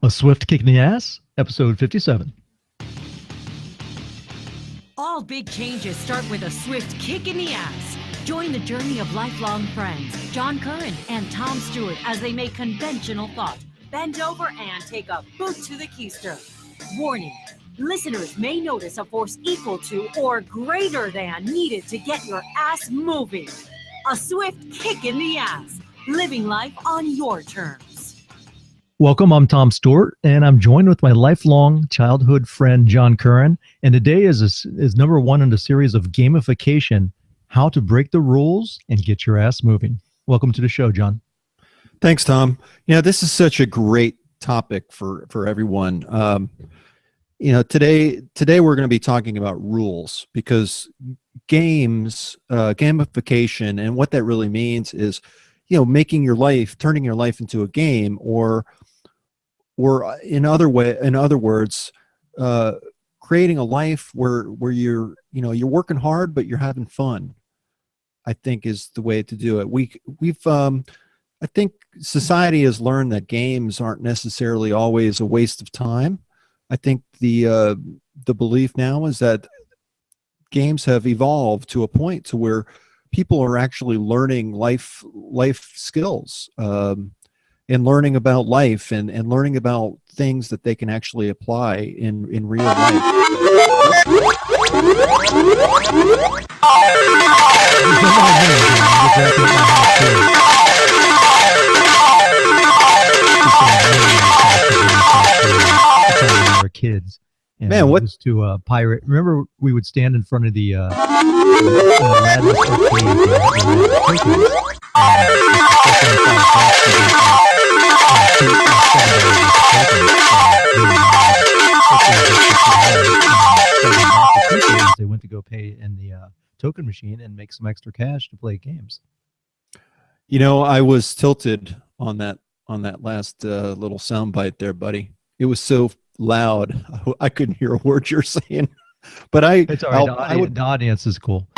A Swift Kick in the Ass, episode 57. All big changes start with a swift kick in the ass. Join the journey of lifelong friends, John Curren and Tom Stewart, as they make conventional thought bend over and take a boot to the keister. Warning, listeners may notice a force equal to or greater than needed to get your ass moving. A swift kick in the ass, living life on your terms. Welcome, I'm Tom Stewart, and I'm joined with my lifelong childhood friend, John Curren. And today is number one in the series of gamification, how to break the rules and get your ass moving. Welcome to the show, John. Thanks, Tom. This is such a great topic for everyone. Today we're going to be talking about rules, because gamification, and what that really means is, making your life, turning your life into a game, or in other words, creating a life where you're working hard but you're having fun, I think, is the way to do it. I think society has learned that games aren't necessarily always a waste of time. I think the belief now is that games have evolved to a point to where people are actually learning life skills, and learning about life, and learning about things that they can actually apply in real life. Our kids. And Man, what used to pirate? Remember, we would stand in front of the they went to go pay in the token machine and make some extra cash to play games. I was tilted on that last little soundbite there, buddy. It was so loud, I couldn't hear a word you're saying. But it's all right. The audience is cool.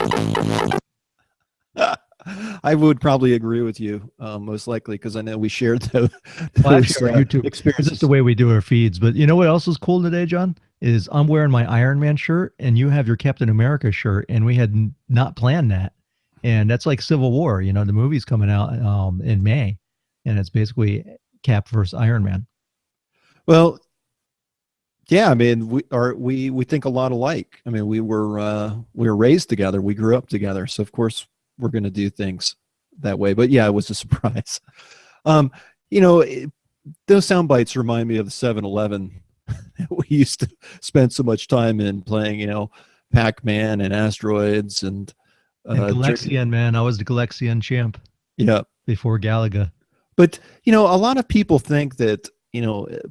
I would probably agree with you, most likely, because I know we shared those YouTube experiences. This is the way we do our feeds. But you know what else is cool today, John? Is I'm wearing my Iron Man shirt, and you have your Captain America shirt, and we had not planned that. And that's like Civil War. The movie's coming out in May, and it's basically Cap versus Iron Man. Well, yeah, I mean, we think a lot alike. I mean, we were raised together, we grew up together, so of course we're going to do things that way. But yeah, it was a surprise. Those sound bites remind me of the 7-Eleven we used to spend so much time in playing, Pac-Man and Asteroids and Galexian, man. I was the Galexian champ. Yeah, before Galaga. But a lot of people think that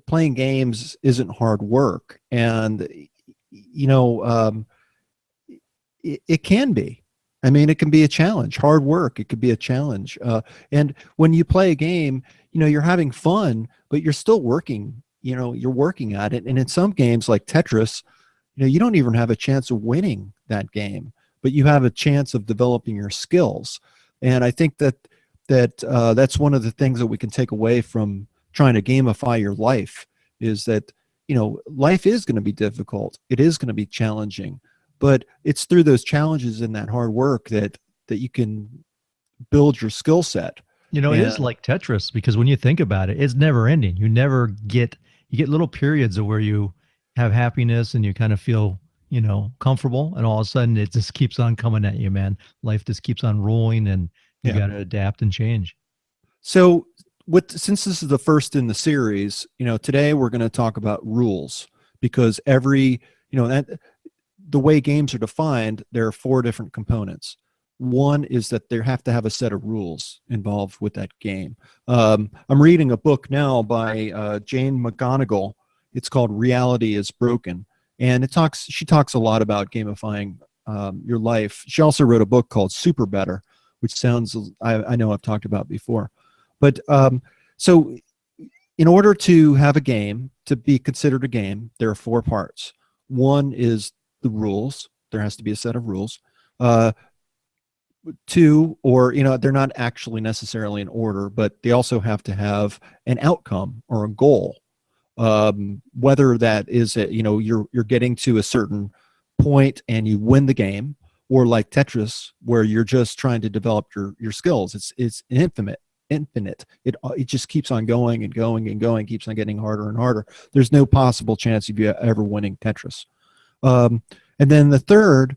playing games isn't hard work, and it can be. I mean, it can be a challenge. Hard work, it could be a challenge. And when you play a game, you're having fun, but you're still working. You're working at it. And in some games like Tetris, you don't even have a chance of winning that game, but you have a chance of developing your skills. And I think that's one of the things that we can take away from trying to gamify your life, is that life is going to be difficult. It is going to be challenging, but it's through those challenges and that hard work that you can build your skill set. It is like Tetris, because when you think about it, it's never ending. You get little periods of where you have happiness and you kind of feel comfortable, and all of a sudden it just keeps on coming at you, man. Life just keeps on rolling, and you got to adapt and change. So since this is the first in the series, today we're going to talk about rules, because the way games are defined, there are 4 different components. One is that they have to have a set of rules involved with that game. I'm reading a book now by Jane McGonigal. It's called Reality is Broken, and she talks a lot about gamifying your life. She also wrote a book called Super Better, which sounds, I know I've talked about before. But so in order to have a game, to be considered a game, there are 4 parts. One is the rules. There has to be a set of rules. 2, or they're not actually necessarily in order, but they also have to have an outcome or a goal. Whether that is you're getting to a certain point and you win the game, or like Tetris, where you're just trying to develop your skills. It's infinite. It just keeps on going and going and going, keeps on getting harder and harder. There's no possible chance of you ever winning Tetris. And then the third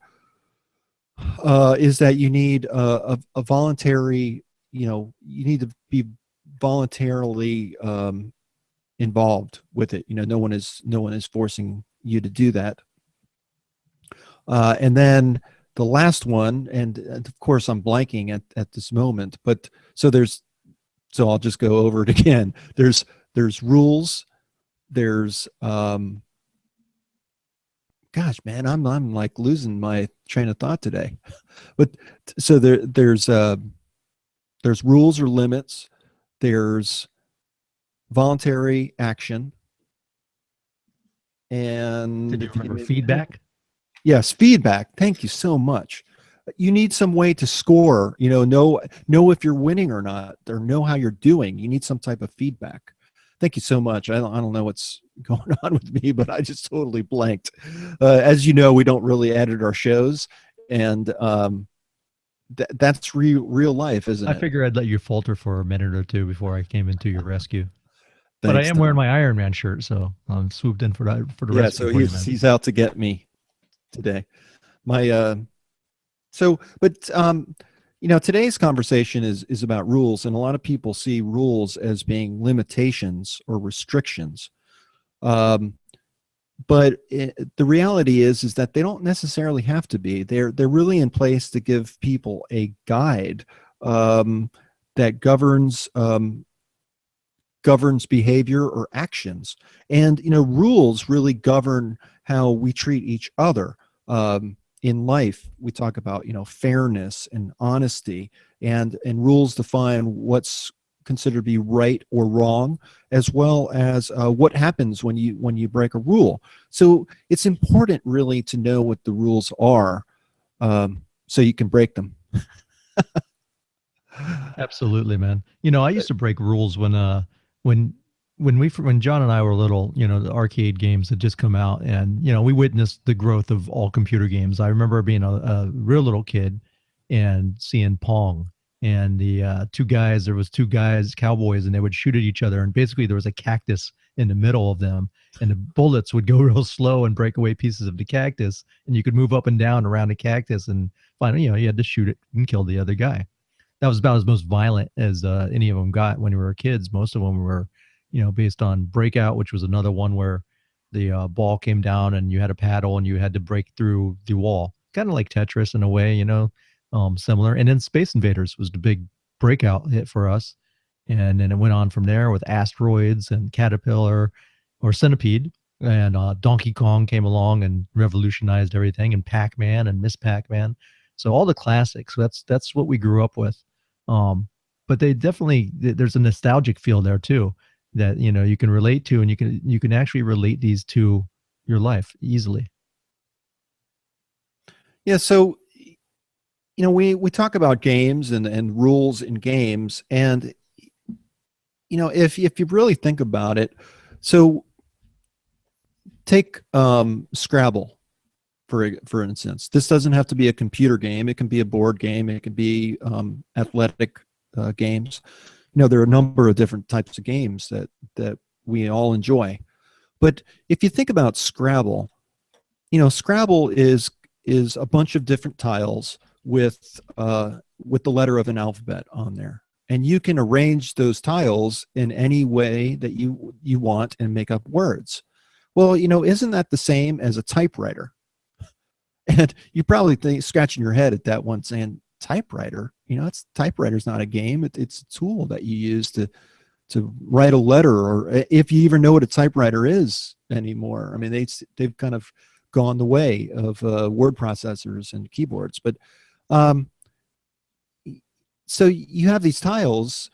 is that you need a voluntary, you need to be voluntarily involved with it. No one is forcing you to do that. And then the last one, and of course I'm blanking at this moment, but so I'll just go over it again. There's rules. There's gosh, man, I'm like losing my train of thought today. But so there's rules or limits. There's voluntary action. And did you remember feedback? Yes, feedback. Thank you so much. You need some way to score, know if you're winning or not, or know how you're doing. You need some type of feedback. Thank you so much. I don't know what's going on with me, but I just totally blanked. As you know, we don't really edit our shows, and that's real life, isn't it? I figure I'd let you falter for a minute or two before I came into your rescue. Thanks, but I am Tom. wearing my Iron Man shirt, so I'm swooped in for the rescue. Yeah, so he's out to get me today. Today's conversation is about rules, and a lot of people see rules as being limitations or restrictions. But the reality is that they don't necessarily have to be. They're really in place to give people a guide that governs behavior or actions. And rules really govern how we treat each other. In life, we talk about fairness and honesty, and rules define what's considered to be right or wrong, as well as what happens when you break a rule. So it's important really to know what the rules are, so you can break them. Absolutely, man. I used to break rules when John and I were little. The arcade games had just come out, and we witnessed the growth of all computer games. I remember being a real little kid and seeing Pong, and the there was two guys, cowboys, and they would shoot at each other, and basically there was a cactus in the middle of them, and the bullets would go real slow and break away pieces of the cactus, and you could move up and down around the cactus, and finally you had to shoot it and kill the other guy. That was about as most violent as any of them got when we were kids. Most of them were based on Breakout, which was another one where the ball came down and you had a paddle and you had to break through the wall, kind of like Tetris in a way, similar. And then Space Invaders was the big breakout hit for us, and then it went on from there with Asteroids and Caterpillar or Centipede, and Donkey Kong came along and revolutionized everything, and Pac-Man and Miss Pac-Man. So all the classics. That's what we grew up with. But they definitely, there's a nostalgic feel there too, that you can relate to, and you can actually relate these to your life easily. Yeah, so we talk about games and rules in games, and if you really think about it, so take Scrabble for instance. This doesn't have to be a computer game. It can be a board game. It can be athletic games. There are a number of different types of games that we all enjoy. But if you think about Scrabble, Scrabble is a bunch of different tiles with the letter of an alphabet on there, and you can arrange those tiles in any way that you want and make up words. Well, isn't that the same as a typewriter? And you probably scratching your head at that one, saying, typewriter? Typewriter's not a game. It's a tool that you use to write a letter, or if you even know what a typewriter is anymore. I mean, they've kind of gone the way of word processors and keyboards. But so you have these tiles,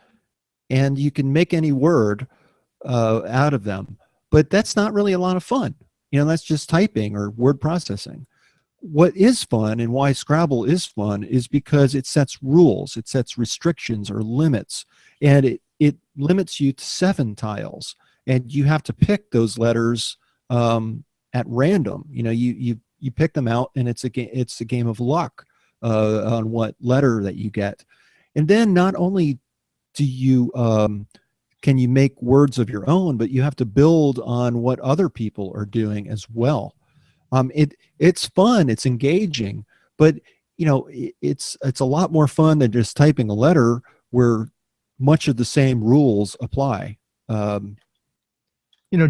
and you can make any word out of them. But that's not really a lot of fun. That's just typing or word processing. What is fun, and why Scrabble is fun, is because it sets rules, it sets restrictions or limits, and it limits you to 7 tiles. and you have to pick those letters at random. You pick them out, and it's a game of luck on what letter that you get. And then not only do you can you make words of your own, but you have to build on what other people are doing as well. It's fun, it's engaging, but it's a lot more fun than just typing a letter where much of the same rules apply. Um,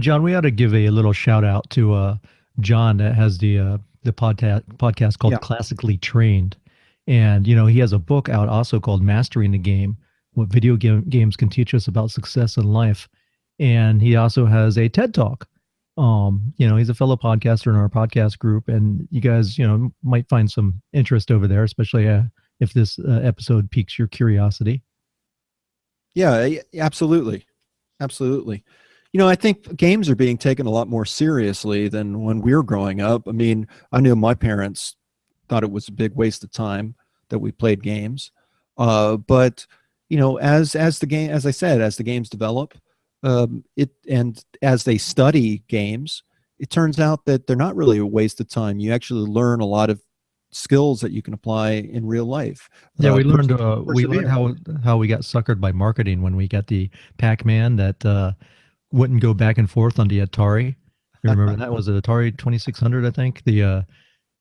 John, we ought to give a little shout out to John that has the podcast called yeah, Classically Trained, and he has a book out also called Mastering the Game: What Games Can Teach Us About Success in Life, and he also has a TED Talk. He's a fellow podcaster in our podcast group, and you guys, might find some interest over there, especially if this episode piques your curiosity. yeah, absolutely, absolutely. I think games are being taken a lot more seriously than when we were growing up. I mean, I knew my parents thought it was a big waste of time that we played games. But as I said, as the games develop, and as they study games, it turns out that they're not really a waste of time. You actually learn a lot of skills that you can apply in real life. Yeah, we learned Persevere. how we got suckered by marketing when we got the Pac-Man that wouldn't go back and forth on the Atari. You remember that was an Atari 2600, I think. The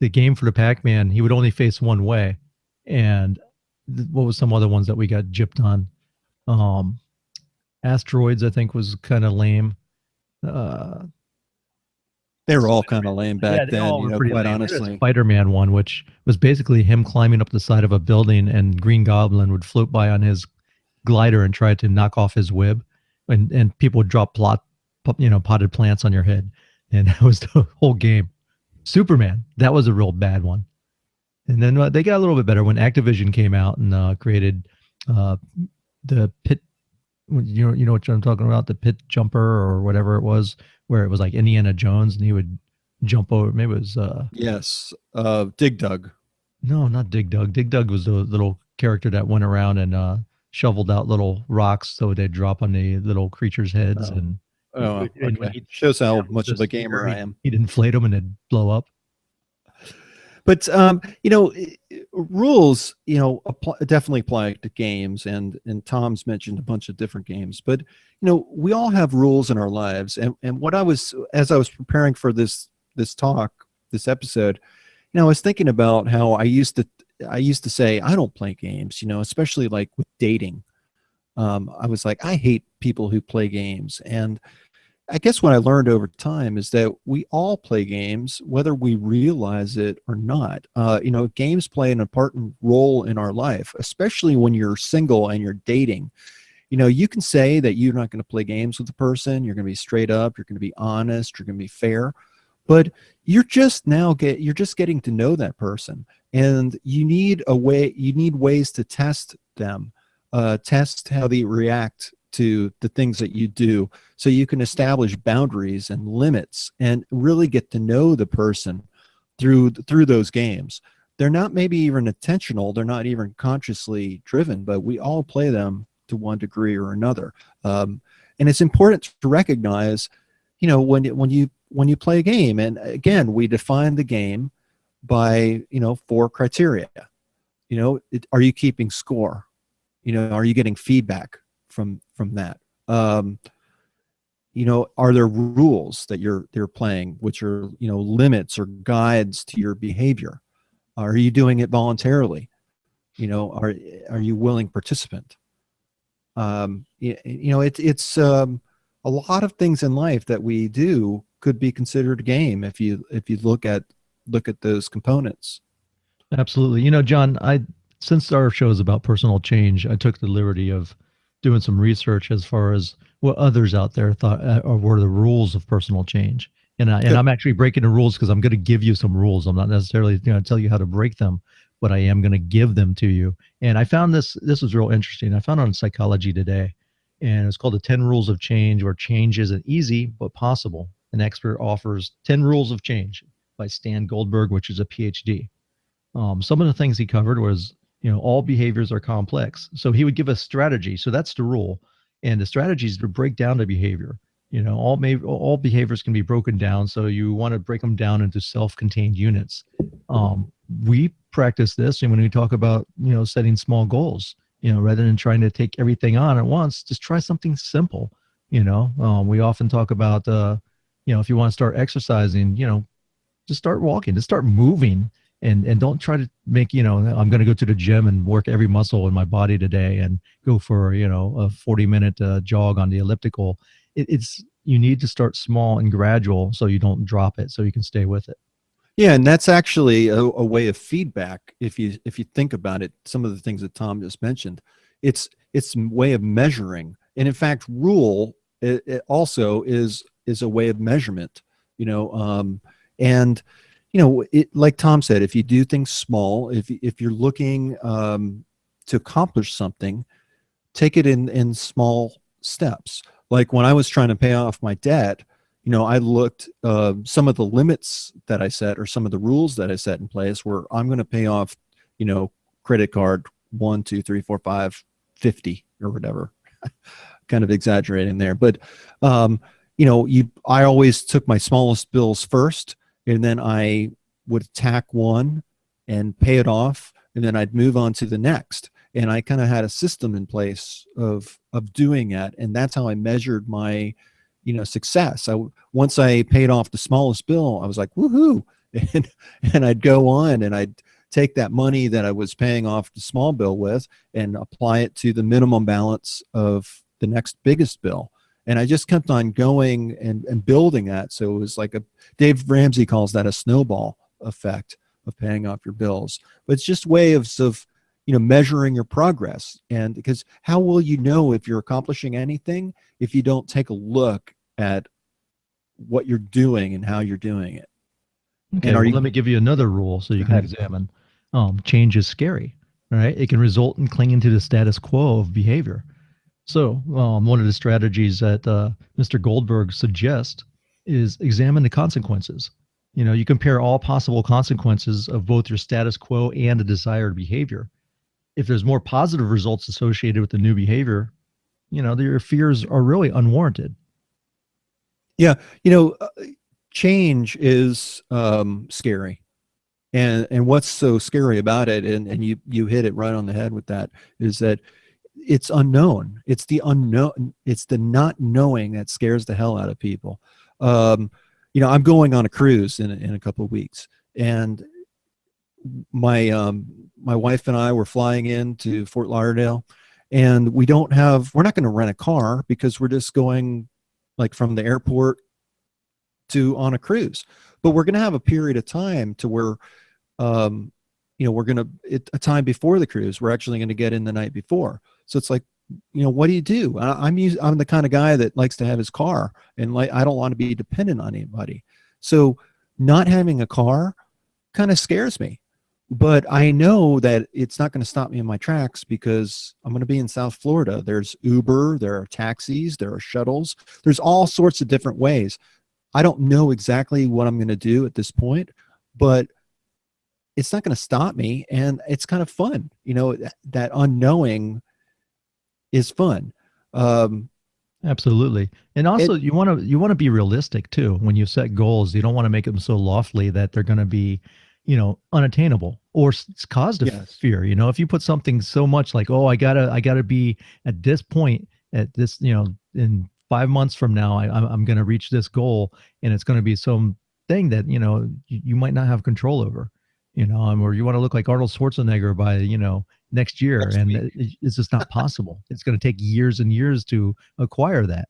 game for the Pac-Man, he would only face one way, and what was some other ones that we got gypped on? Um, Asteroids, I think, was kind of lame. Uh, They were all kind of lame yeah, back they then, all were pretty quite lame. We had a honestly. Spider-Man one, which was basically him climbing up the side of a building, and Green Goblin would float by on his glider and try to knock off his web, and people would drop potted plants on your head, and that was the whole game. Superman, that was a real bad one. And then they got a little bit better when Activision came out and created uh, the pit. You know what I'm talking about, the pit jumper or whatever it was, where it was like Indiana Jones and he would jump over. Maybe it was Yes, Dig Dug. no, not Dig Dug. Dig Dug was the little character that went around and shoveled out little rocks so they'd drop on the little creatures' heads, Oh, and oh, when okay. he Shows how down with much the of a spear, gamer I am. he'd inflate them and they'd blow up. But rules, definitely apply to games, and Tom's mentioned a bunch of different games. But we all have rules in our lives, and what as I was preparing for this talk, this episode, I was thinking about how I used to say I don't play games, especially like with dating. I was like, I hate people who play games, and I guess what I learned over time is that we all play games, whether we realize it or not. Games play an important role in our life, especially when you're single and you're dating. You can say that you're not going to play games with the person. You're going to be straight up. You're going to be honest. You're going to be fair. But you're just getting to know that person, and you need ways to test them, test how they react to the things that you do, so you can establish boundaries and limits and really get to know the person through those games. They're not maybe even intentional, they're not even consciously driven, but we all play them to one degree or another. And it's important to recognize, when you play a game, and again, we define the game by 4 criteria. Are you keeping score? Are you getting feedback from that? Are there rules that you're playing, which are limits or guides to your behavior? Are you doing it voluntarily? Are you willing participant? It's a lot of things in life that we do could be considered a game if you look at those components. Absolutely. John, I since our show is about personal change, I took the liberty of doing some research as far as what others out there thought or were the rules of personal change. And Good. I'm actually breaking the rules because I'm going to give you some rules. I'm not necessarily going to tell you how to break them, but I am going to give them to you. And I found this was real interesting. I found it on Psychology Today, and it's called the 10 Rules of Change, where change isn't easy but possible. An expert offers 10 Rules of Change by Stan Goldberg, which is a PhD. Some of the things he covered was, all behaviors are complex. So he would give a strategy. So that's the rule. And the strategy is to break down the behavior. All behaviors can be broken down, so you want to break them down into self-contained units. We practice this, and when we talk about setting small goals, rather than trying to take everything on at once, just try something simple. We often talk about if you want to start exercising, just start walking, just start moving, and don't try to make I'm going to go to the gym and work every muscle in my body today and go for a 40-minute jog on the elliptical. It's you need to start small and gradual so you don't drop it, so you can stay with it. Yeah, and that's actually a way of feedback. If you think about it, some of the things that Tom just mentioned, it's a way of measuring, and in fact, rule it also is a way of measurement. And it, like Tom said, if you do things small, if you're looking to accomplish something, take it in small steps. Like when I was trying to pay off my debt, I looked some of the limits that I set, or some of the rules that I set in place, where I'm going to pay off, credit card 1, 2, 3, 4, 5, 50 or whatever. Kind of exaggerating there, but I always took my smallest bills first, and then I would attack one and pay it off, and then I'd move on to the next. And I kind of had a system in place of doing that, and that's how I measured my success. Once I paid off the smallest bill, I was like, woohoo. And I'd go on and I'd take that money that I was paying off the small bill with and apply it to the minimum balance of the next biggest bill. And I just kept on going and building that. So it was like Dave Ramsey calls that a snowball effect of paying off your bills. But it's just ways of measuring your progress. And because how will you know if you're accomplishing anything if you don't take a look at what you're doing and how you're doing it? Okay, let me give you another rule so you can examine. Change is scary, right? It can result in clinging to the status quo of behavior. So one of the strategies that Mr. Goldberg suggests is examine the consequences. You compare all possible consequences of both your status quo and the desired behavior. If there's more positive results associated with the new behavior, your fears are really unwarranted. Yeah, change is scary. And what's so scary about it, and you hit it right on the head with that, is that it's unknown. It's the unknown. It's the not knowing that scares the hell out of people. I'm going on a cruise in a couple of weeks, and my wife and I were flying into Fort Lauderdale, and we're not going to rent a car because we're just going like from the airport to on a cruise. But we're going to have a period of time to where we're going to a time before the cruise, we're actually going to get in the night before. So it's like, what do you do? I'm the kind of guy that likes to have his car, and I don't want to be dependent on anybody. So not having a car kind of scares me, but I know that it's not going to stop me in my tracks because I'm going to be in South Florida. There's Uber, there are taxis, there are shuttles. There's all sorts of different ways. I don't know exactly what I'm going to do at this point, but it's not going to stop me, and it's kind of fun. That unknowing is fun. Absolutely. And also you want to be realistic too. When you set goals, you don't want to make them so lofty that they're going to be, unattainable or cause fear. If you put something so much like, oh, I gotta be at this point at this, in 5 months from now, I'm going to reach this goal, and it's going to be some thing that, you might not have control over, or you want to look like Arnold Schwarzenegger by, next year. And it's just not possible. It's going to take years and years to acquire that.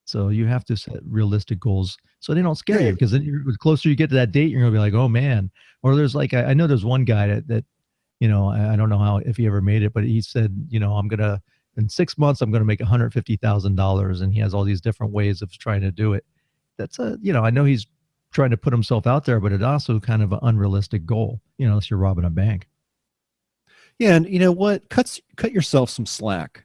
So you have to set realistic goals so they don't scare you, because then the closer you get to that date, you're going to be like, oh man. Or there's like, I know there's one guy that I don't know if he ever made it, but he said, in 6 months, I'm going to make $150,000. And he has all these different ways of trying to do it. That's I know he's trying to put himself out there, but it's also kind of an unrealistic goal, unless you're robbing a bank. Yeah. And you know what? Cut yourself some slack.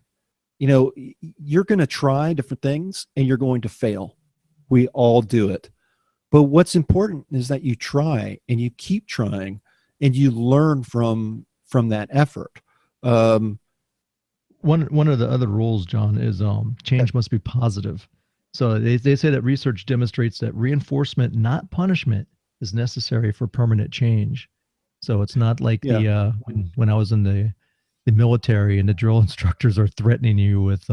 You're going to try different things and you're going to fail. We all do it. But what's important is that you try and you keep trying and you learn from that effort. One of the other rules, John, is change must be positive. So they say that research demonstrates that reinforcement, not punishment, is necessary for permanent change. So it's not like Yeah. the when I was in the military and the drill instructors are threatening you with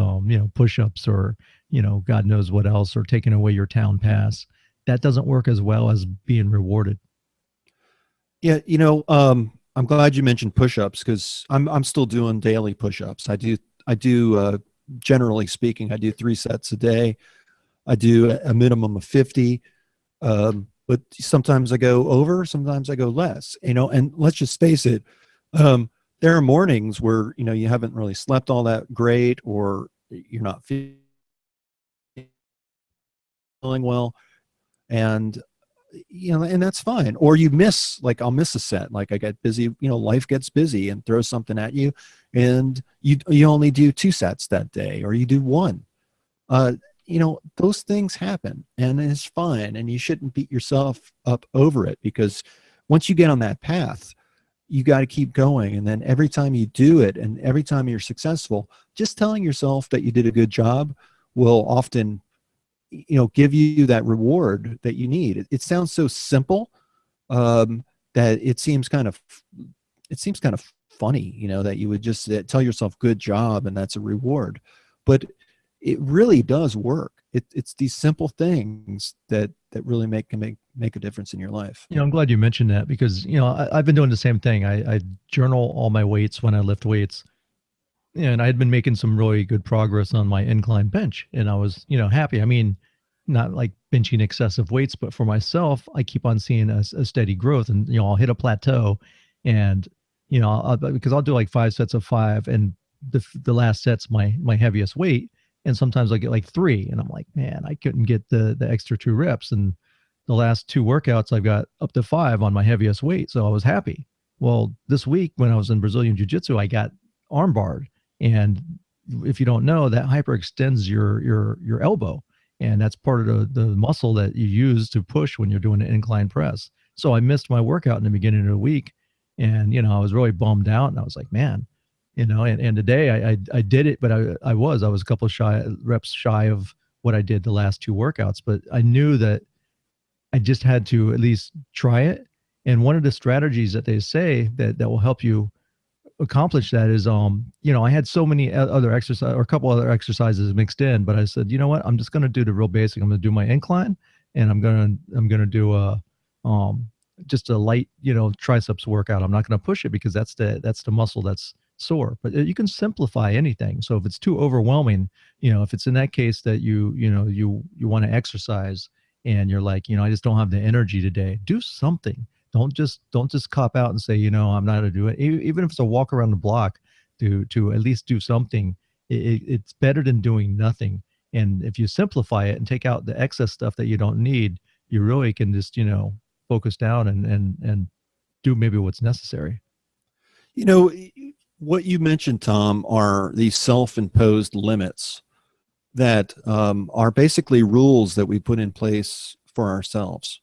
push-ups or God knows what else, or taking away your town pass. That doesn't work as well as being rewarded. Yeah, I'm glad you mentioned push-ups because I'm still doing daily push-ups. I do generally speaking, I do 3 sets a day. I do a minimum of 50. But sometimes I go over, sometimes I go less, and let's just face it. Um, there are mornings where, you haven't really slept all that great, or you're not feeling well. And, and that's fine. Or you miss, like I'll miss a set. Like I get busy, life gets busy and throws something at you, and you only do 2 sets that day, or you do one. uh, those things happen, and it's fine, and you shouldn't beat yourself up over it, because once you get on that path, you got to keep going. And then every time you do it and every time you're successful, just telling yourself that you did a good job will often, give you that reward that you need. It sounds so simple, um, that it seems kind of funny, that you would just tell yourself good job and that's a reward. But it really does work. It's these simple things that really make a difference in your life. I'm glad you mentioned that because I've been doing the same thing. I journal all my weights when I lift weights, and I had been making some really good progress on my incline bench, and I was happy. I mean, not like benching excessive weights, but for myself, I keep on seeing a steady growth, and I'll hit a plateau, and because I'll do like 5 sets of five, and the last set's my heaviest weight, and sometimes I get like three, and I'm like, man, I couldn't get the extra 2 reps, and the last 2 workouts I've got up to five on my heaviest weight, so I was happy. Well, this week when I was in Brazilian Jiu-Jitsu, I got arm barred, and if you don't know, that hyperextends your elbow, and that's part of the muscle that you use to push when you're doing an incline press. So I missed my workout in the beginning of the week, and I was really bummed out, and I was like, man, and today I did it, but I was a couple of reps shy of what I did the last 2 workouts, but I knew that I just had to at least try it. And one of the strategies that they say that will help you accomplish that is I had so many other exercise or a couple other exercises mixed in, but I said, you know what, I'm just going to do the real basic. I'm going to do my incline, and I'm going to do a just a light triceps workout. I'm not going to push it because that's the muscle that's sore, but you can simplify anything. So if it's too overwhelming, if it's in that case that you want to exercise and you're like, I just don't have the energy today, do something. Don't just cop out and say, I'm not going to do it. Even if it's a walk around the block, to at least do something. It's better than doing nothing. And if you simplify it and take out the excess stuff that you don't need, you really can just focus down and do maybe what's necessary. You know, what you mentioned, Tom, are these self-imposed limits that are basically rules that we put in place for ourselves.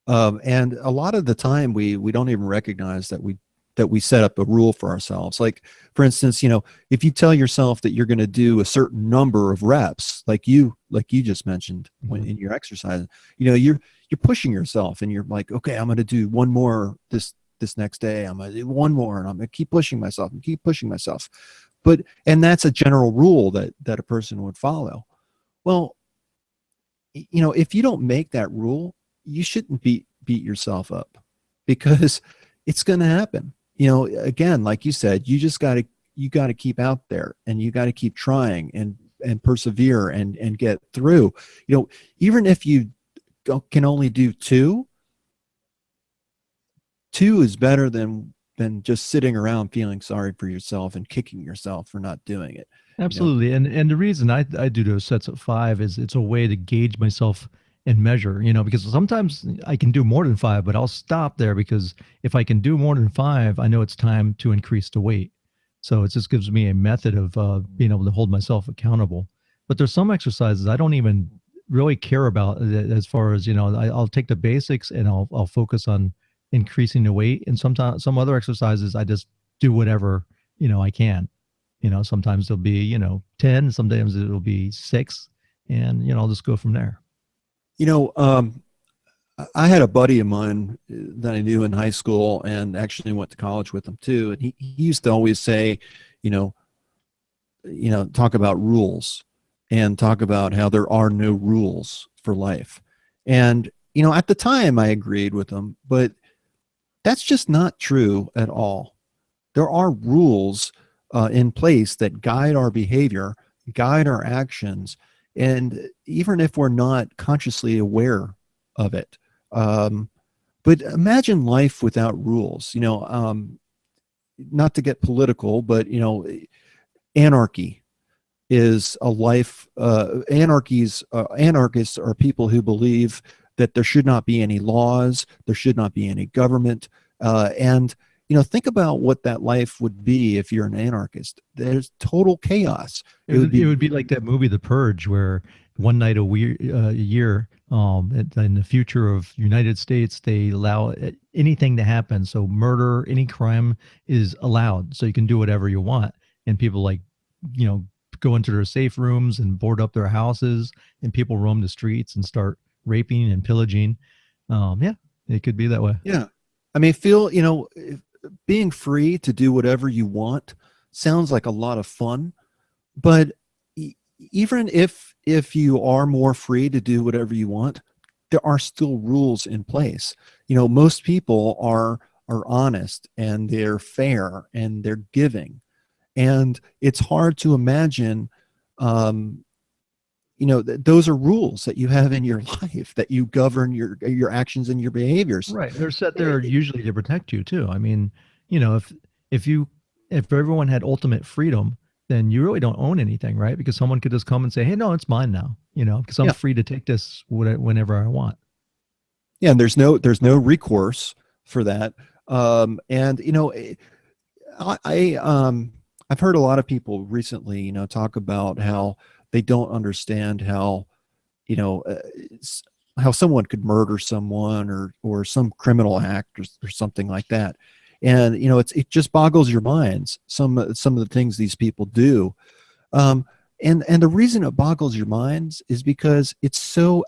And a lot of the time we don't even recognize that we set up a rule for ourselves. Like, for instance, if you tell yourself that you're going to do a certain number of reps, like you just mentioned in your exercise, you're pushing yourself, and you're like, okay, I'm going to do one more this next day. I'm going to do one more, and I'm going to keep pushing myself and keep pushing myself. And that's a general rule that a person would follow. Well, if you don't make that rule, you shouldn't beat yourself up, because it's going to happen. Again, like you said, you got to keep out there, and you got to keep trying and persevere and get through. Even if you can only do two is better than just sitting around feeling sorry for yourself and kicking yourself for not doing it. Absolutely. And the reason I do those sets of five is it's a way to gauge myself and measure, because sometimes I can do more than five, but I'll stop there, because if I can do more than five, I know it's time to increase the weight. So it just gives me a method of being able to hold myself accountable. But there's some exercises I don't even really care about, as far as, I'll take the basics and I'll focus on increasing the weight. And sometimes some other exercises, I just do whatever, I can. Sometimes there'll be, 10, sometimes it'll be 6. and I'll just go from there. You know, I had a buddy of mine that I knew in high school and actually went to college with him too. And he used to always say, you know, talk about rules and talk about how there are no rules for life. And, at the time I agreed with him, but that's just not true at all. There are rules in place that guide our behavior, guide our actions, and even if we're not consciously aware of it. But imagine life without rules. Not to get political, but anarchy is a life. Anarchists are people who believe that there should not be any laws, there should not be any government, and think about what that life would be if you're an anarchist. There's total chaos. It would be like that movie, The Purge, where one night a year, in the future of United States, they allow anything to happen. So murder, any crime is allowed. So you can do whatever you want. And people go into their safe rooms and board up their houses, and people roam the streets and start raping and pillaging. Yeah, it could be that way. Yeah. I mean, being free to do whatever you want sounds like a lot of fun, but even if you are more free to do whatever you want, there are still rules in place. Most people are honest and they're fair and they're giving, and it's hard to imagine those are rules that you have in your life that you govern your actions and your behaviors. Right. They're set there usually to protect you too. I mean, if everyone had ultimate freedom, then you really don't own anything, right? Because someone could just come and say, "Hey, no, it's mine now," because I'm free to take this whenever I want. Yeah, and there's no recourse for that. I've heard a lot of people recently, talk about how they don't understand how how someone could murder someone or some criminal act or something like that. And it just boggles your minds, some of the things these people do. And the reason it boggles your minds is because it's so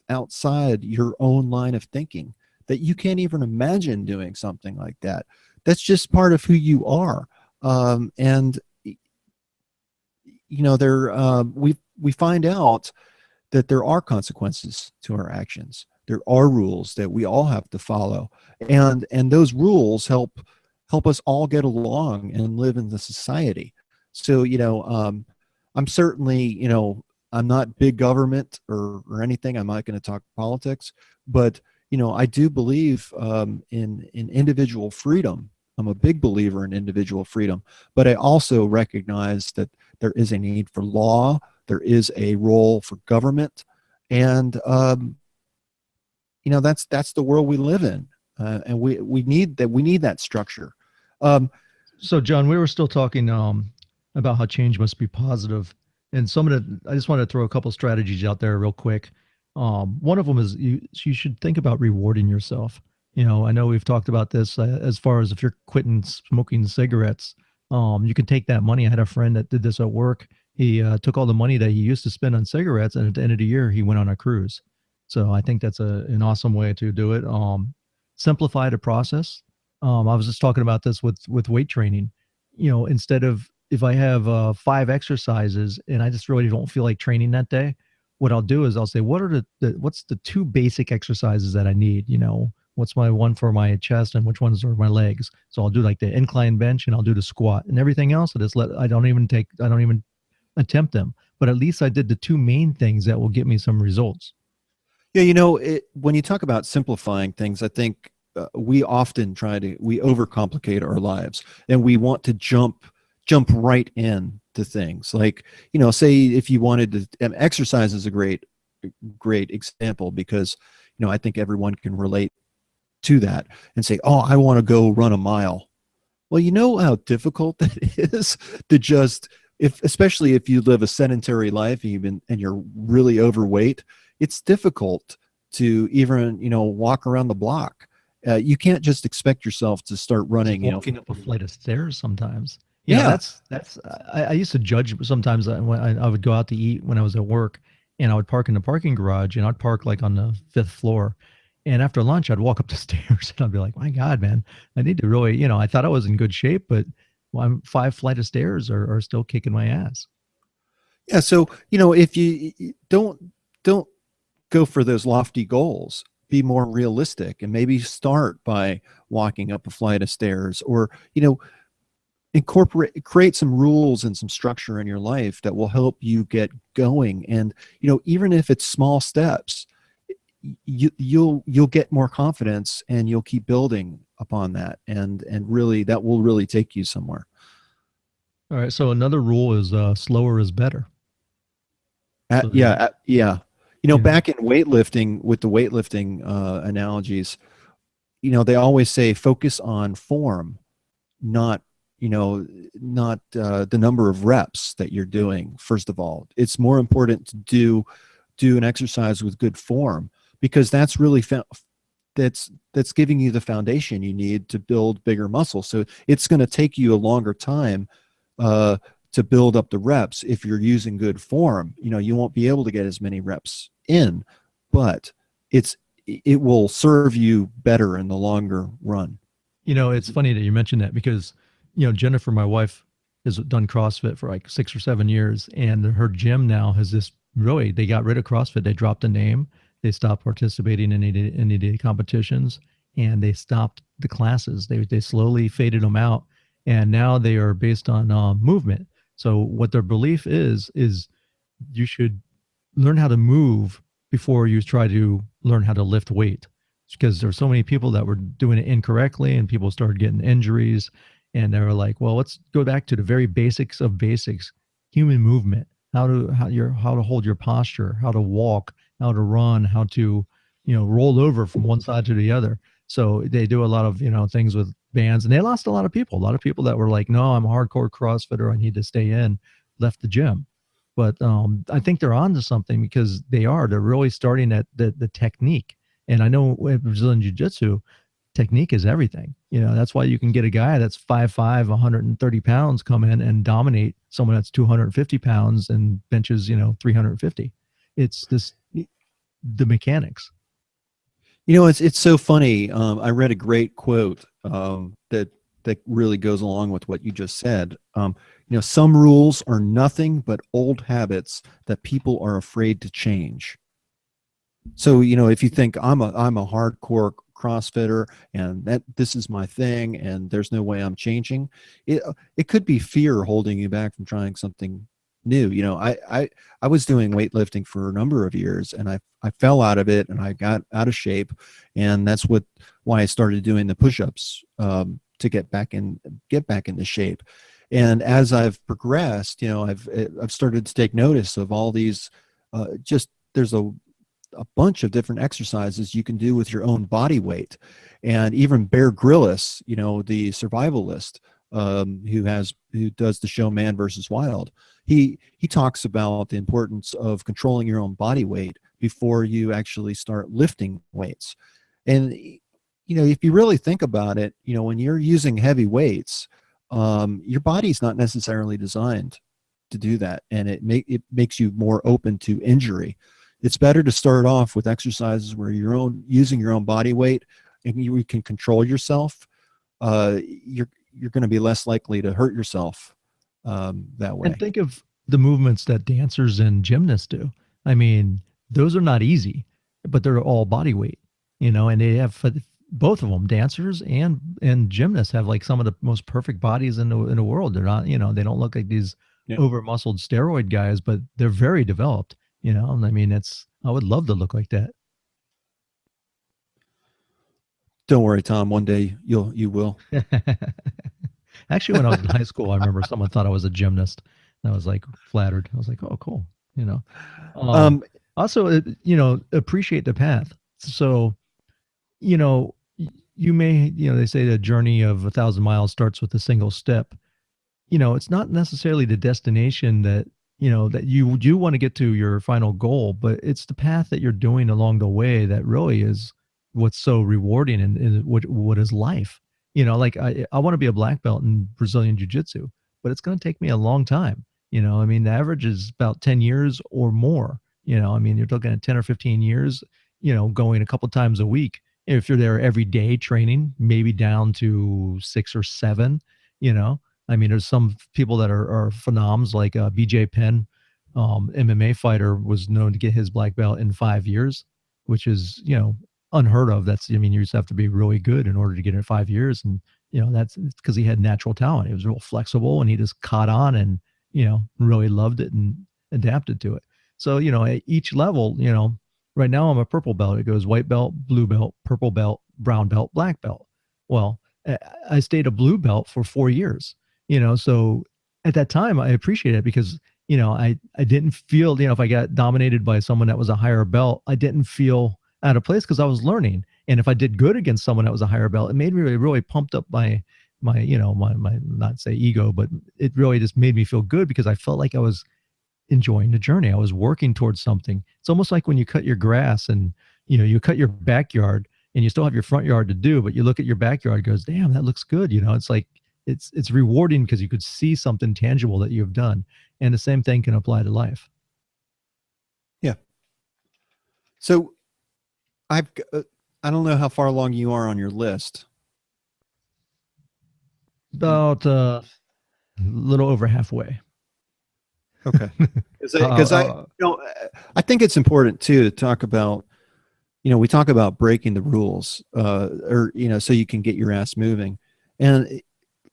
outside your own line of thinking that you can't even imagine doing something like that. That's just part of who you are. And we find out that there are consequences to our actions. There are rules that we all have to follow, and those rules help us all get along and live in the society. So I'm certainly I'm not big government or anything. I'm not going to talk politics, but I do believe in individual freedom. I'm a big believer in individual freedom, but I also recognize that there is a need for law. There is a role for government, and that's the world we live in, and we need that. We need that structure. So, John, we were still talking about how change must be positive, and I just want to throw a couple strategies out there real quick. One of them is you should think about rewarding yourself. I know we've talked about this as far as if you're quitting smoking cigarettes, you can take that money. I had a friend that did this at work. He took all the money that he used to spend on cigarettes, and at the end of the year, he went on a cruise. So I think that's an awesome way to do it. Simplify the process. I was just talking about this with weight training. Instead of, if I have 5 exercises and I just really don't feel like training that day, what I'll do is I'll say, what's the 2 basic exercises that I need? What's my one for my chest and which ones are my legs? So I'll do like the incline bench and I'll do the squat, and everything else I don't even attempt them. But at least I did the 2 main things that will get me some results. Yeah, when you talk about simplifying things, I think we often we overcomplicate our lives, and we want to jump right in to things. Like, say if you wanted to, exercise is a great example, because I think everyone can relate to that and say, "Oh, I want to go run a mile." Well, you know how difficult that is to just, especially if you live a sedentary life and you're really overweight, it's difficult to even, walk around the block. You can't just expect yourself to start running, walking up a flight of stairs sometimes. Yeah. That's I used to judge sometimes when I would go out to eat when I was at work, and I would park in the parking garage, and I'd park like on the fifth floor. And after lunch, I'd walk up the stairs and I'd be like, my God, man, I need to really, I thought I was in good shape, but I'm 5 flight of stairs are still kicking my ass. Yeah. So, if you don't go for those lofty goals, be more realistic and maybe start by walking up a flight of stairs, or, create some rules and some structure in your life that will help you get going. And, even if it's small steps, you'll get more confidence and you'll keep building upon that. And really that will really take you somewhere. All right. So another rule is slower is better. So, Yeah. yeah. Back in weightlifting, with the weightlifting analogies, they always say focus on form, not the number of reps that you're doing. First of all, it's more important to do an exercise with good form, because that's really that's giving you the foundation you need to build bigger muscle. So it's going to take you a longer time to build up the reps. If you're using good form, you won't be able to get as many reps in, but it will serve you better in the longer run. It's funny that you mentioned that because, Jennifer, my wife, has done CrossFit for like 6 or 7 years, and her gym now has this really, they got rid of CrossFit. They dropped the name. They stopped participating in any competitions, and they stopped the classes. They slowly faded them out, and now they are based on movement. So what their belief is you should learn how to move before you try to learn how to lift weight, because there's so many people that were doing it incorrectly and people started getting injuries, and they were like, well, let's go back to the very basics of basics: human movement, how to hold your posture, how to walk, how to run, how to roll over from one side to the other. So they do a lot of things with bands, and they lost a lot of people that were like, no, I'm a hardcore CrossFitter, I need to stay in, left the gym. But I think they're on to something, because they're really starting at the technique. And I know with Brazilian Jiu-Jitsu, technique is everything. That's why you can get a guy that's 5'5", 130 pounds come in and dominate someone that's 250 pounds and benches 350. It's the mechanics. It's so funny. I read a great quote that really goes along with what you just said. Some rules are nothing but old habits that people are afraid to change. So, if you think I'm a hardcore CrossFitter and that this is my thing and there's no way I'm changing, it could be fear holding you back from trying something new. I was doing weightlifting for a number of years, and I fell out of it and I got out of shape, and that's why I started doing the push-ups to get back into shape. And as I've progressed, I've started to take notice of all these. There's a bunch of different exercises you can do with your own body weight. And even Bear Grylls, the survivalist, who does the show Man versus Wild, he talks about the importance of controlling your own body weight before you actually start lifting weights. And if you really think about it, when you're using heavy weights, your body's not necessarily designed to do that, and it makes you more open to injury. It's better to start off with exercises where you're using your own body weight and you can control yourself. You're going to be less likely to hurt yourself that way. And think of the movements that dancers and gymnasts do. I mean, those are not easy, but they're all body weight, and they have both of them, dancers and gymnasts, have like some of the most perfect bodies in the world. They're not, they don't look like these over muscled steroid guys, but they're very developed. I mean, I would love to look like that. Don't worry, Tom. One day you will. Actually, when I was in high school, I remember someone thought I was a gymnast, and I was like flattered. I was like, oh, cool. Also, appreciate the path. So, you may, they say the journey of 1,000 miles starts with a single step. It's not necessarily the destination that you do want to get to your final goal, but it's the path that you're doing along the way that really is what's so rewarding, and what is life. Like I want to be a black belt in Brazilian Jiu-Jitsu, but it's going to take me a long time. I mean, the average is about 10 years or more, I mean, you're looking at 10 or 15 years, going a couple times a week. If you're there every day training, maybe down to 6 or 7, you know. I mean, there's some people that are phenoms like BJ Penn, MMA fighter, was known to get his black belt in 5 years, which is, unheard of. That's, I mean, you just have to be really good in order to get it in 5 years. And, that's because he had natural talent. He was real flexible and he just caught on and, really loved it and adapted to it. So, at each level, right now I'm a purple belt. It goes white belt, blue belt, purple belt, brown belt, black belt. Well, I stayed a blue belt for 4 years, so at that time I appreciated it because, I didn't feel, if I got dominated by someone that was a higher belt, I didn't feel out of place because I was learning. And if I did good against someone that was a higher belt, it made me really, really pumped up my not say ego, but it really just made me feel good because I felt like I was enjoying the journey. I was working towards something. It's almost like when you cut your grass and you cut your backyard and you still have your front yard to do, but you look at your backyard and goes, damn, that looks good. It's like it's rewarding because you could see something tangible that you've done. And the same thing can apply to life. Yeah. So I've I don't know how far along you are on your list. About a little over halfway. Okay. Because I think it's important too to talk about, we talk about breaking the rules, or, so you can get your ass moving. And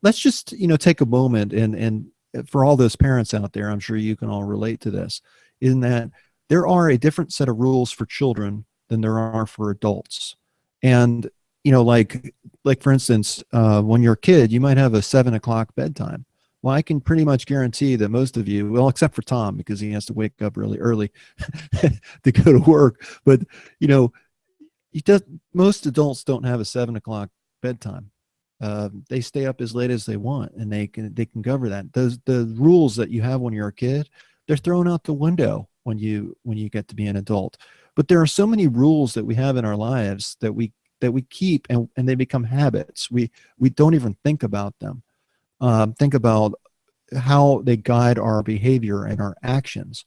let's just, take a moment and for all those parents out there, I'm sure you can all relate to this, in that there are a different set of rules for children than there are for adults. And, like for instance, when you're a kid, you might have a 7 o'clock bedtime. Well, I can pretty much guarantee that most of you, well, except for Tom, because he has to wake up really early to go to work. But, most adults don't have a 7 o'clock bedtime. They stay up as late as they want, and they can cover that. The rules that you have when you're a kid, they're thrown out the window when you get to be an adult. But there are so many rules that we have in our lives that we keep, and they become habits. We don't even think about them. Think about how they guide our behavior and our actions.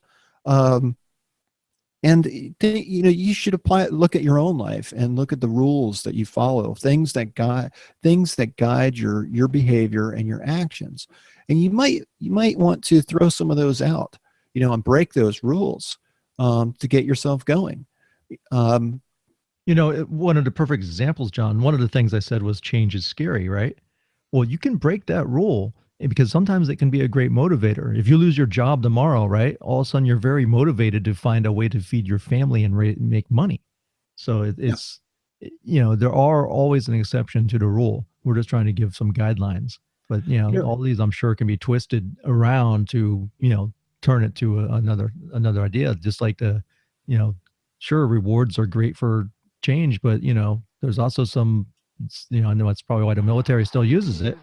And you should look at your own life and look at the rules that you follow, things that guide your behavior and your actions. And you might want to throw some of those out, and break those rules to get yourself going. One of the perfect examples, John, one of the things I said was change is scary, right? Well, you can break that rule because sometimes it can be a great motivator. If you lose your job tomorrow, right, all of a sudden you're very motivated to find a way to feed your family and make money. So it's, there are always an exception to the rule. We're just trying to give some guidelines. But, all these I'm sure can be twisted around to, turn it to another idea. Just like sure, rewards are great for change, but, there's also some, I know it's probably why the military still uses it,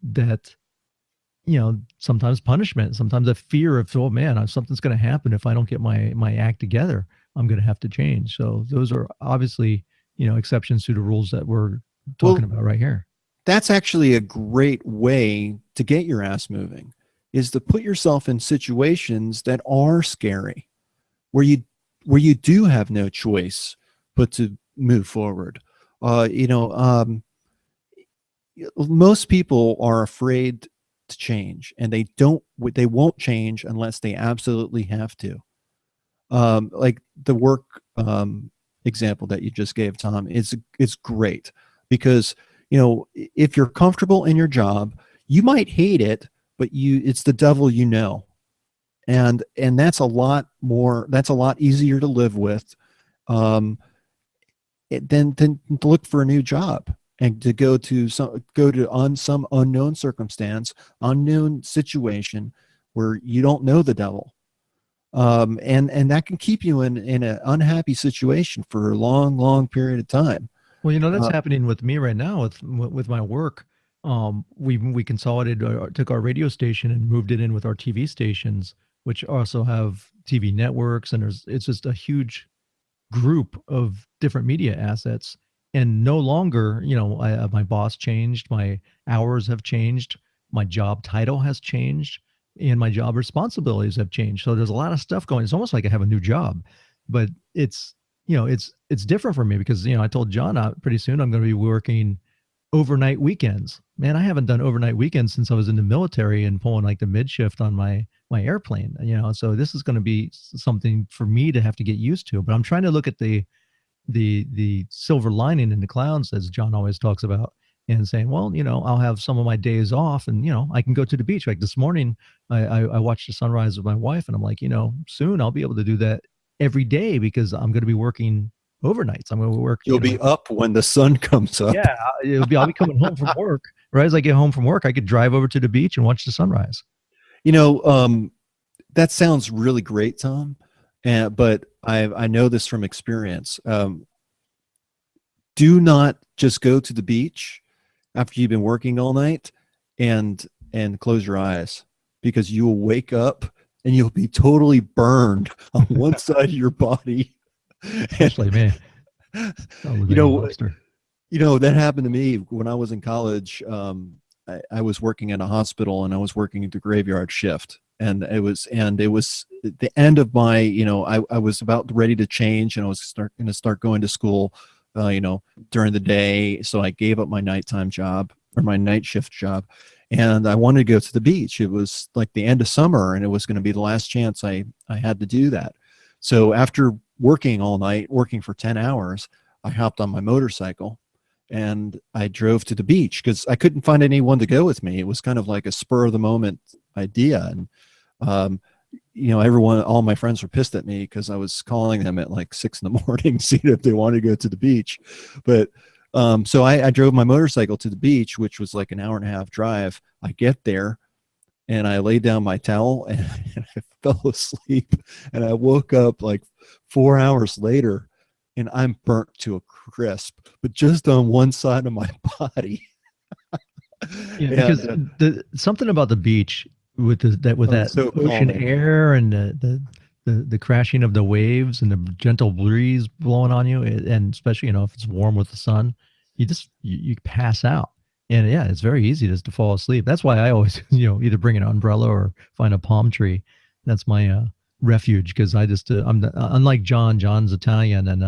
that, sometimes punishment, sometimes a fear of, oh man, something's going to happen if I don't get my act together. I'm going to have to change. So those are obviously, exceptions to the rules that we're talking about right here. That's actually a great way to get your ass moving, is to put yourself in situations that are scary, where you do have no choice but to move forward. Most people are afraid to change, and they won't change unless they absolutely have to. Like the work example that you just gave, Tom, is great because, if you're comfortable in your job, you might hate it, but it's the devil, and that's a lot easier to live with, than to look for a new job and to go to some unknown circumstance, unknown situation where you don't know the devil. And that can keep you in an unhappy situation for a long, long period of time. Well, that's happening with me right now with my work. We consolidated, took our radio station and moved it in with our TV stations, which also have TV networks, and it's just a huge group of different media assets. And no longer, my boss changed, my hours have changed, my job title has changed, and my job responsibilities have changed. So there's a lot of stuff going. It's almost like I have a new job, but it's it's different for me because I told John pretty soon I'm going to be working overnight weekends. Man, I haven't done overnight weekends since I was in the military and pulling like the mid shift on my airplane. So this is going to be something for me to have to get used to. But I'm trying to look at the silver lining in the clouds, as John always talks about, and saying, well, I'll have some of my days off, and I can go to the beach. Like this morning, I watched the sunrise with my wife, and I'm like, soon I'll be able to do that every day because I'm going to be working overnights. I'm going to work. You'll be up when the sun comes up. Yeah, I'll be coming home from work. Right as I get home from work, I could drive over to the beach and watch the sunrise. That sounds really great, Tom. But I know this from experience. Do not just go to the beach after you've been working all night and close your eyes, because you will wake up and you'll be totally burned on one side of your body. Especially me. That happened to me when I was in college. I was working in a hospital, and I was working the graveyard shift, and it was the end of my, I was about ready to change, and I was going to start going to school, during the day. So I gave up my nighttime job, or my night shift job, and I wanted to go to the beach. It was like the end of summer, and it was going to be the last chance I had to do that. So after working all night, working for 10 hours, I hopped on my motorcycle and I drove to the beach because I couldn't find anyone to go with me. It was kind of like a spur of the moment idea. And, all my friends were pissed at me because I was calling them at like 6 a.m, seeing if they wanted to go to the beach. But so I drove my motorcycle to the beach, which was like an hour-and-a-half drive. I get there and I laid down my towel and I fell asleep, and I woke up like 4 hours later, and I'm burnt to a crisp, but just on one side of my body. Yeah, because something about the beach with that so ocean calming. air and the crashing of the waves and the gentle breeze blowing on you, and especially if it's warm with the sun, you pass out. And yeah, it's very easy just to fall asleep. That's why I always either bring an umbrella or find a palm tree. That's my refuge, because I just unlike John. John's Italian and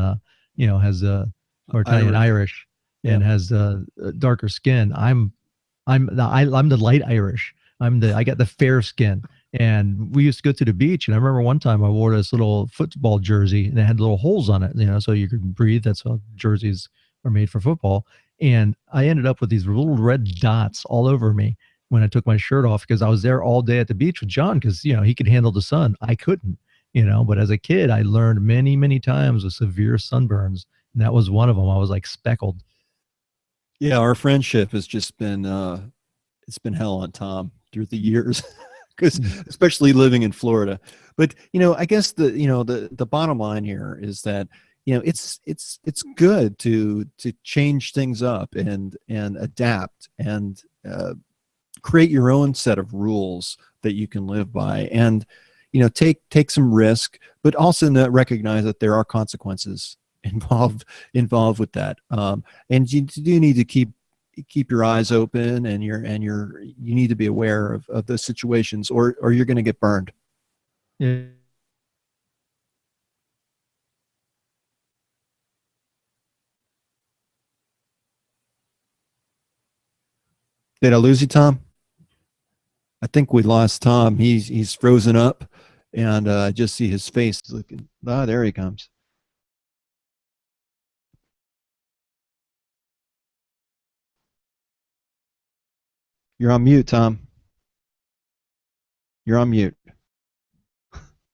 has or Italian Irish, and has darker skin. I'm the light Irish. I got the fair skin. And we used to go to the beach, and I remember one time I wore this little football jersey, and it had little holes on it, so you could breathe. That's how jerseys are made for football. And I ended up with these little red dots all over me when I took my shirt off, because I was there all day at the beach with John, because he could handle the sun. I couldn't. But as a kid, I learned many, many times of severe sunburns, and that was one of them. I was like speckled. Yeah, our friendship has just been it's been hell on Tom through the years, because especially living in Florida. But I guess the bottom line here is that it's good to change things up and adapt and create your own set of rules that you can live by, and take some risk, but also not recognize that there are consequences involved with that. And you do need to keep your eyes open, and you need to be aware of those situations, or you're going to get burned. Yeah. Did I lose you, Tom? I think we lost Tom. He's frozen up, and I just see his face looking. Ah, there he comes. You're on mute, Tom. You're on mute.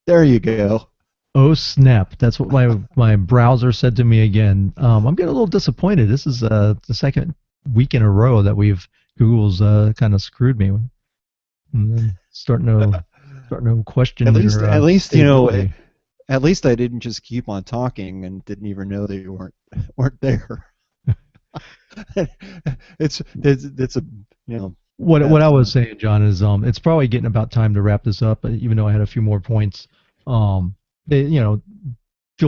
There you go. Oh snap! That's what my browser said to me again. I'm getting a little disappointed. This is the second week in a row that Google's kind of screwed me. And then starting to question. At least stability. at least I didn't just keep on talking and didn't even know that you weren't there. it's a What I was saying, John, is it's probably getting about time to wrap this up. Even though I had a few more points, feel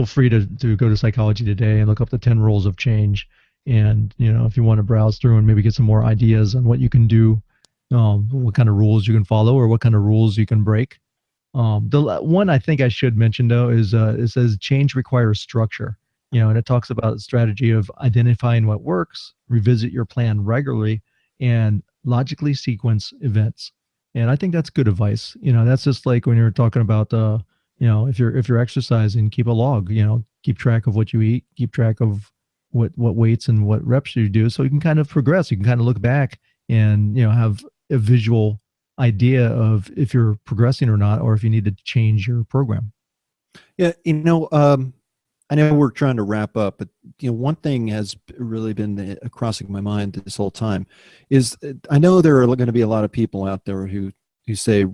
free to go to Psychology Today and look up the 10 rules of change. And if you want to browse through and maybe get some more ideas on what you can do what kind of rules you can follow or what kind of rules you can break. One I think I should mention though is it says change requires structure. And it talks about the strategy of identifying what works, revisit your plan regularly, and logically sequence events. And I think that's good advice. That's just like when you're talking about if you're exercising, keep a log. Keep track of what you eat, keep track of what weights and what reps you do, so you can kind of progress. You can kind of look back and have a visual idea of if you're progressing or not, or if you need to change your program. Yeah, I know we're trying to wrap up, but one thing has really been crossing my mind this whole time is I know there are going to be a lot of people out there who say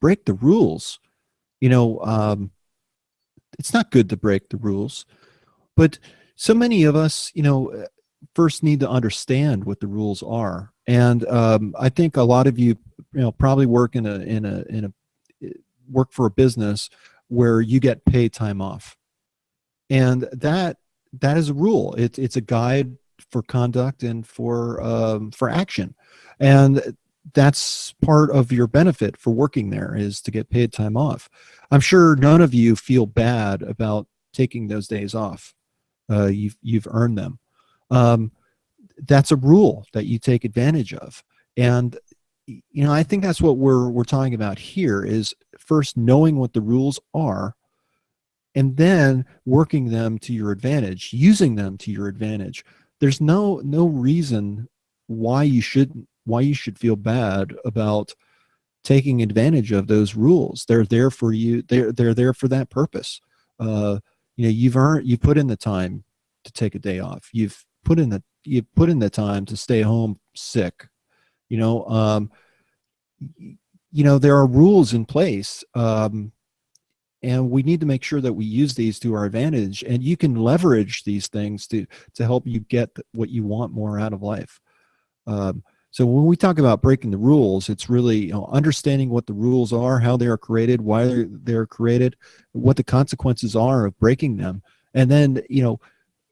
break the rules. It's not good to break the rules, but so many of us, first need to understand what the rules are. And I think a lot of you, probably work work for a business where you get paid time off, and that is a rule. It's a guide for conduct and for action, and that's part of your benefit for working there, is to get paid time off. I'm sure none of you feel bad about taking those days off. You've earned them. That's a rule that you take advantage of, and I think that's what we're talking about here, is first knowing what the rules are, and then working them to your advantage, using them to your advantage. There's no reason why you should feel bad about taking advantage of those rules. They're there for you. They're there for that purpose. You've put in the time to take a day off. You've put in the time to stay home sick. There are rules in place, and we need to make sure that we use these to our advantage. And you can leverage these things to help you get what you want more out of life. So when we talk about breaking the rules, it's really understanding what the rules are, how they are created, why they're created, what the consequences are of breaking them, and then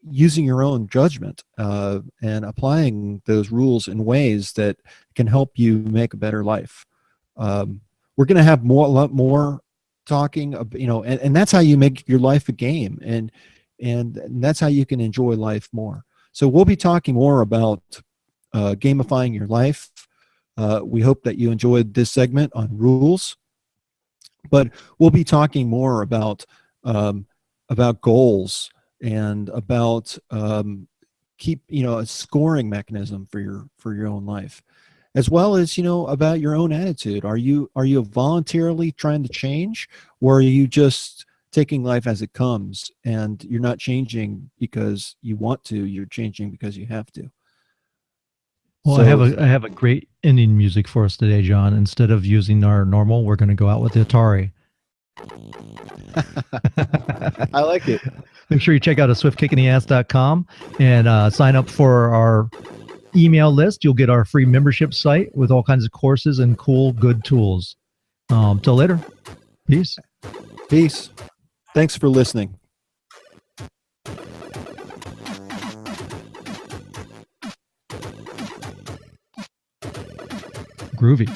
using your own judgment and applying those rules in ways that can help you make a better life. We're going to have a lot more talking, and that's how you make your life a game, and that's how you can enjoy life more. So we'll be talking more about gamifying your life. We hope that you enjoyed this segment on rules, but we'll be talking more about goals and about a scoring mechanism for your own life, as well as about your own attitude. Are you voluntarily trying to change, or are you just taking life as it comes, and you're not changing because you want to, you're changing because you have to? Well, So I have a great ending music for us today, John. Instead of using our normal, we're going to go out with the Atari. I like it. Make sure you check out swiftkickinatheass.com and sign up for our email list. You'll get our free membership site with all kinds of courses and cool, good tools. Till later. Peace. Peace. Thanks for listening. Groovy.